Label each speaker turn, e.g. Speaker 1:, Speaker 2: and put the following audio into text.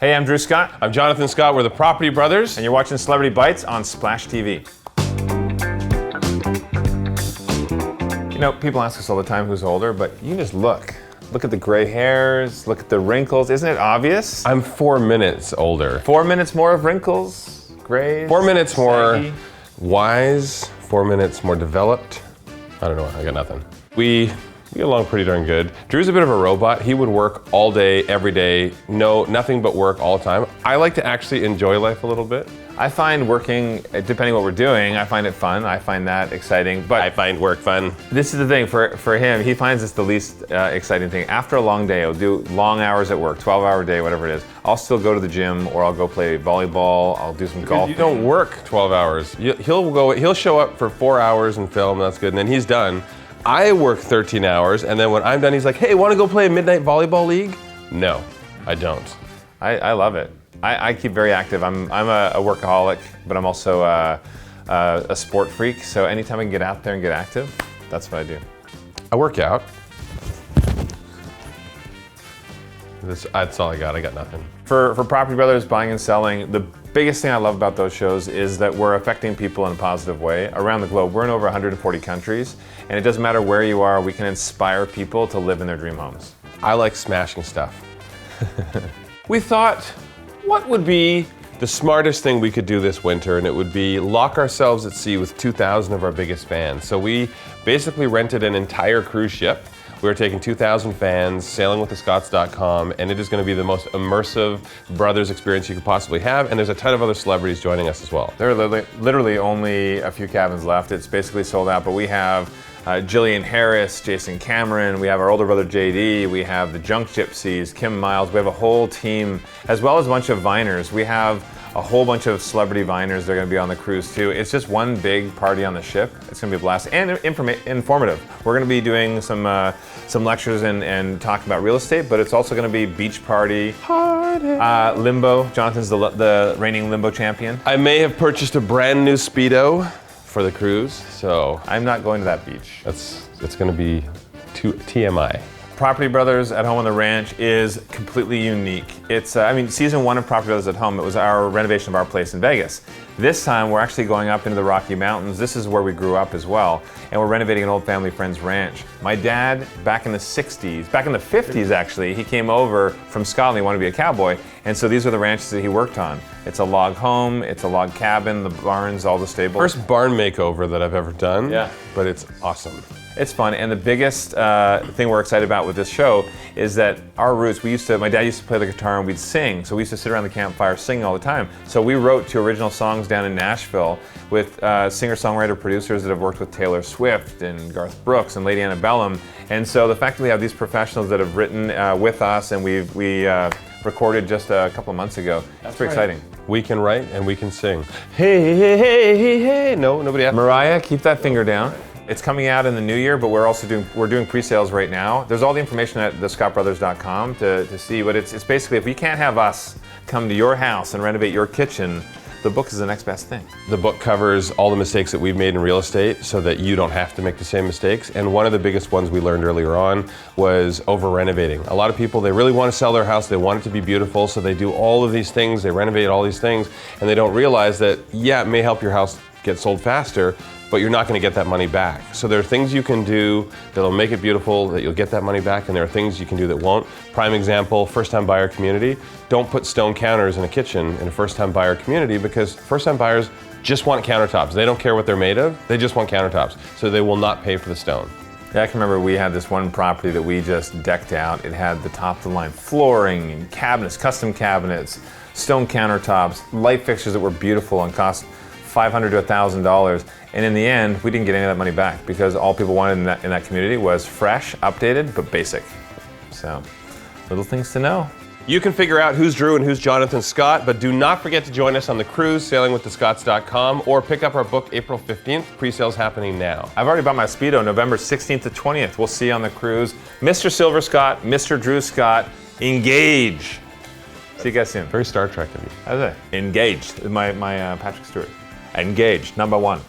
Speaker 1: Hey, I'm Drew Scott.
Speaker 2: I'm Jonathan Scott. We're the Property Brothers.
Speaker 1: And you're watching Celebrity Bites on Splash TV. You know, people ask us all the time who's older, but you just look. Look at the gray hairs, look at the wrinkles. Isn't it obvious?
Speaker 2: I'm 4 minutes older.
Speaker 1: 4 minutes more of wrinkles, grays,
Speaker 2: 4 minutes more
Speaker 1: saggy.
Speaker 2: wise, 4 minutes more developed. I don't know, I got nothing. We get along pretty darn good. Drew's a bit of a robot. He would work all day, every day. No, nothing but work all the time. I like to actually enjoy life a little bit.
Speaker 1: I find working, depending what we're doing, I find it fun. I find that exciting. But
Speaker 2: I find work fun.
Speaker 1: this is the thing, for him, he finds this the least exciting thing. After a long day, I'll do long hours at work, 12-hour day, whatever it is. I'll still go to the gym or I'll go play volleyball, I'll do some golf.
Speaker 2: You don't work 12 hours. He'll show up for 4 hours and film, that's good, and then he's done. I work 13 hours, and then when I'm done, he's like, hey, want to go play a midnight volleyball league? No, I don't.
Speaker 1: I love it. I keep very active. I'm a workaholic, but I'm also a sport freak. So anytime I can get out there and get active, that's what I do.
Speaker 2: I work out. That's all I got. I got nothing.
Speaker 1: For Property Brothers Buying and Selling, the biggest thing I love about those shows is that we're affecting people in a positive way around the globe. We're in over 140 countries, and it doesn't matter where you are, we can inspire people to live in their dream homes.
Speaker 2: I like smashing stuff. We thought, what would be the smartest thing we could do this winter? And it would be lock ourselves at sea with 2,000 of our biggest fans. So we basically rented an entire cruise ship. We're taking 2,000 fans, sailing with thescots.com, and it is going to be the most immersive brothers experience you could possibly have, and there's a ton of other celebrities joining us as well.
Speaker 1: There are literally only a few cabins left. It's basically sold out, but we have Jillian Harris, Jason Cameron, we have our older brother JD, we have the Junk Gypsies, Kim Miles, we have a whole team, as well as a bunch of viners. We have a whole bunch of celebrity viners that are going to be on the cruise too. It's just one big party on the ship. It's going to be a blast and informative. We're going to be doing some lectures and talking about real estate, but it's also going to be beach party, limbo. Jonathan's the reigning limbo champion.
Speaker 2: I may have purchased a brand new Speedo for the cruise, so
Speaker 1: I'm not going to that beach.
Speaker 2: it's going to be TMI.
Speaker 1: Property Brothers at Home on the Ranch is completely unique. It's, season 1 of Property Brothers at Home, it was our renovation of our place in Vegas. This time, we're actually going up into the Rocky Mountains. This is where we grew up as well, and we're renovating an old family friend's ranch. My dad, back in the 50s actually, he came over from Scotland, he wanted to be a cowboy, and so these are the ranches that he worked on. It's a log home, it's a log cabin, the barns, all the stables.
Speaker 2: First barn makeover that I've ever done,
Speaker 1: yeah.
Speaker 2: But it's awesome.
Speaker 1: It's fun, and the biggest thing we're excited about with this show is that our roots, my dad used to play the guitar and we'd sing, so we used to sit around the campfire singing all the time. So we wrote 2 original songs down in Nashville with singer-songwriter producers that have worked with Taylor Swift and Garth Brooks and Lady Antebellum. And so the fact that we have these professionals that have written with us and we recorded just a couple of months ago, that's pretty exciting.
Speaker 2: We can write and we can sing. Hey, hey, hey, hey, hey. No, nobody asked.
Speaker 1: Mariah, keep that finger down. It's coming out in the new year, but we're doing pre-sales right now. There's all the information at thescottbrothers.com to see, but it's basically, if you can't have us come to your house and renovate your kitchen, the book is the next best thing.
Speaker 2: The book covers all the mistakes that we've made in real estate so that you don't have to make the same mistakes. And one of the biggest ones we learned earlier on was over-renovating. A lot of people, they really want to sell their house, they want it to be beautiful, so they do all of these things, they renovate all these things, and they don't realize that, yeah, it may help your house get sold faster, but you're not going to get that money back. So there are things you can do that'll make it beautiful, that you'll get that money back, and there are things you can do that won't. Prime example, first-time buyer community. Don't put stone counters in a kitchen in a first-time buyer community because first-time buyers just want countertops. They don't care what they're made of, they just want countertops. So they will not pay for the stone.
Speaker 1: Yeah, I can remember we had this one property that we just decked out. It had the top-of-the-line flooring and cabinets, custom cabinets, stone countertops, light fixtures that were beautiful and cost $500 to $1,000, and in the end, we didn't get any of that money back because all people wanted in that community was fresh, updated, but basic. So, little things to know.
Speaker 2: You can figure out who's Drew and who's Jonathan Scott, but do not forget to join us on the cruise, sailingwiththescots.com, or pick up our book April 15th. Pre-sale's happening now.
Speaker 1: I've already bought my Speedo, November 16th to 20th. We'll see you on the cruise. Mr. Silver Scott, Mr. Drew Scott, engage. See you guys soon.
Speaker 2: Very Star Trek of you.
Speaker 1: How's it? Engaged. My Patrick Stewart. Engaged, #1.